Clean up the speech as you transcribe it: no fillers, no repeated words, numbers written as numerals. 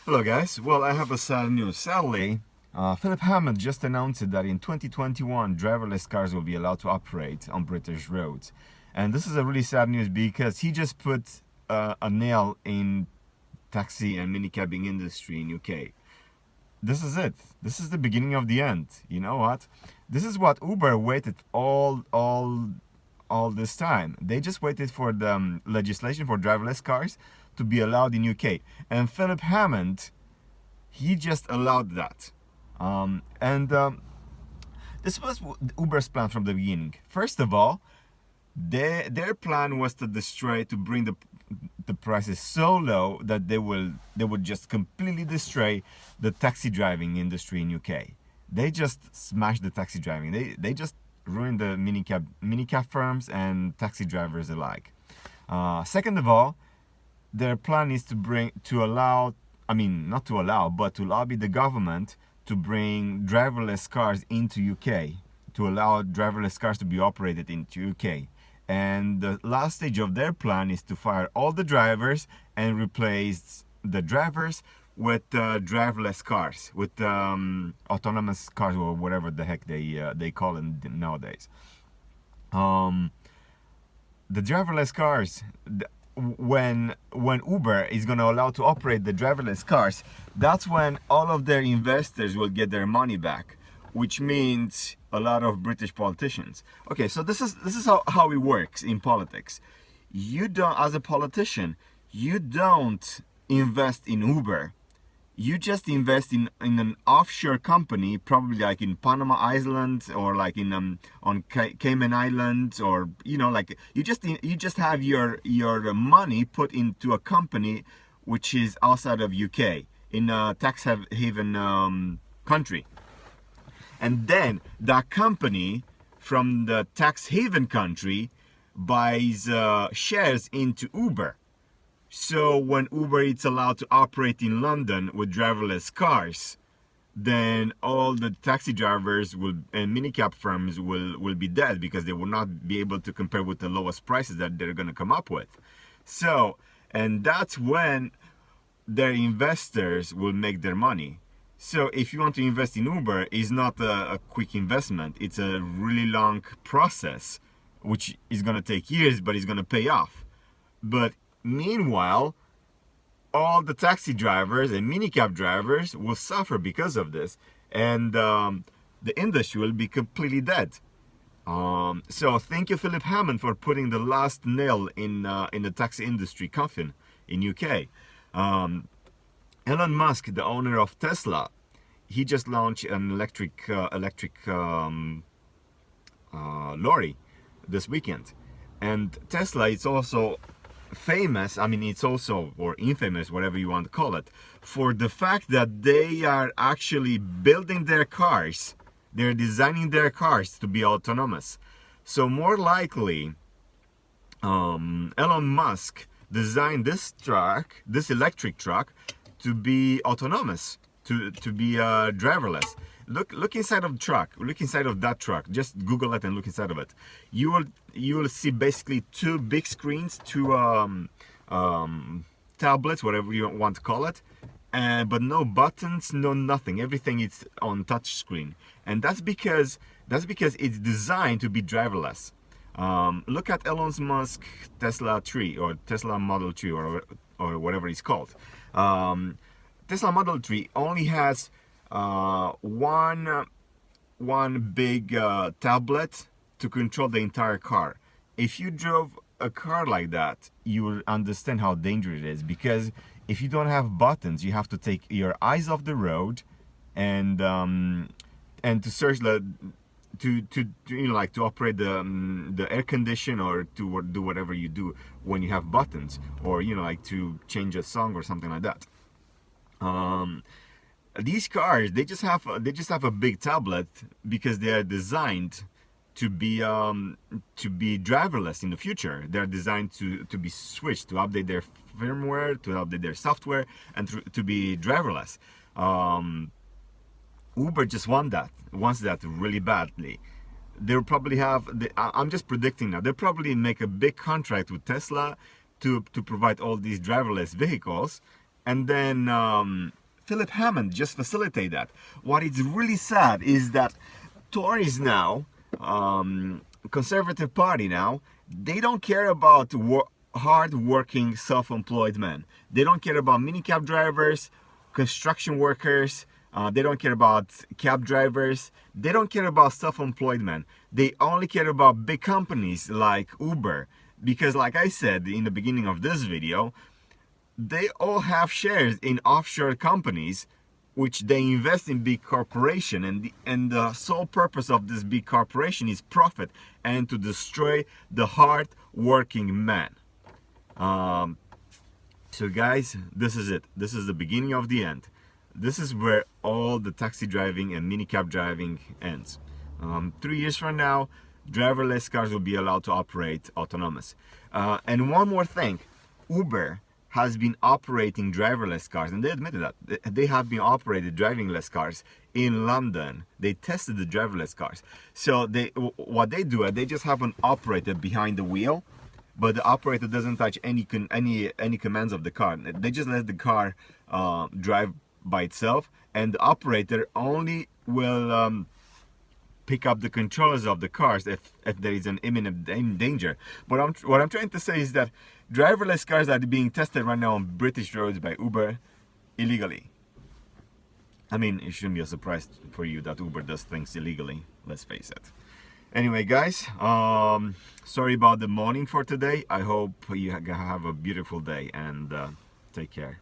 Hello, guys. Well, I have a sad news. Sadly, Philip Hammond just announced that in 2021, driverless cars will be allowed to operate on British roads. And this is a really sad news because he just put a nail in taxi and minicabbing industry in UK. This is it. This is the beginning of the end. You know what? This is what Uber waited all this time. They just waited for the legislation for driverless cars to be allowed in UK. And Philip Hammond, he just allowed that. This was Uber's plan from the beginning. First of all, their plan was to bring the prices so low that they would just completely destroy the taxi driving industry in UK. They just smashed the taxi driving. They just ruined the minicab firms and taxi drivers alike. Second of all, their plan is to allow, I mean, not to allow, but to lobby the government to bring driverless cars into UK, to allow driverless cars to be operated into UK. And the last stage of their plan is to fire all the drivers and replace the drivers with driverless cars, with autonomous cars or whatever the heck they call them nowadays. The driverless cars, when Uber is going to allow to operate the driverless cars, that's when all of their investors will get their money back, which means a lot of British politicians. Okay, so this is how it works in politics. You don't, as a politician, you don't invest in Uber. You just invest in an offshore company, probably like in Panama Island or like in on Cayman Islands, or like you just have your money put into a company which is outside of UK, in a tax haven country. And then that company from the tax haven country buys shares into Uber. So when Uber is allowed to operate in London with driverless cars, then all the taxi drivers and minicab firms will be dead, because they will not be able to compare with the lowest prices that they're going to come up with. So, and that's when their investors will make their money. So if you want to invest in Uber, it's not a quick investment. It's a really long process, which is going to take years, but it's going to pay off. But meanwhile, all the taxi drivers and minicab drivers will suffer because of this, and the industry will be completely dead. So thank you, Philip Hammond, for putting the last nail in the taxi industry coffin in UK. Elon Musk, the owner of Tesla, he just launched an electric lorry this weekend, and Tesla is also famous, I mean, it's also, or infamous, whatever you want to call it, for the fact that they are actually building their cars, they're designing their cars to be autonomous. So more likely, Elon Musk designed this electric truck, to be autonomous, to be driverless. Look inside of the truck. Look inside of that truck. Just Google it and look inside of it. You will see basically two big screens, two tablets, whatever you want to call it, but no buttons, no nothing. Everything is on touch screen, and that's because it's designed to be driverless. Look at Elon Musk Tesla 3 or Tesla Model 3 or whatever it's called. Tesla Model 3 only has one big tablet to control the entire car. If you drove a car like that, you will understand how dangerous it is, because if you don't have buttons, you have to take your eyes off the road and to search to operate the air condition, or to do whatever you do when you have buttons, or like to change a song or something like that. These cars, they just have a big tablet because they are designed to be driverless in the future. They're designed to be switched, to update their firmware, to update their software, and to be driverless. Uber just wants that really badly. They'll probably I'm just predicting now, they'll probably make a big contract with Tesla to provide all these driverless vehicles, and then Philip Hammond just facilitate that. What is really sad is that Tories now, conservative party now, they don't care about hard-working, self-employed men. They don't care about minicab drivers, construction workers. They don't care about cab drivers. They don't care about self-employed men. They only care about big companies like Uber. Because like I said in the beginning of this video, they all have shares in offshore companies which they invest in big corporation, and the sole purpose of this big corporation is profit and to destroy the hard working man. So guys, this is it. This is the beginning of the end. This is where all the taxi driving and minicab driving ends. 3 years from now, driverless cars will be allowed to operate autonomous. And one more thing, Uber has been operating driverless cars, and they admitted that they have been operated drivingless cars in London. They tested the driverless cars. So what they do, they just have an operator behind the wheel, but the operator doesn't touch any commands of the car. They just let the car drive by itself, and the operator only will pick up the controllers of the cars if there is an imminent danger. But what I'm trying to say is that driverless cars are being tested right now on British roads by Uber illegally. I mean, it shouldn't be a surprise for you that Uber does things illegally, let's face it. Anyway, guys, sorry about the morning for today. I hope you have a beautiful day, and take care.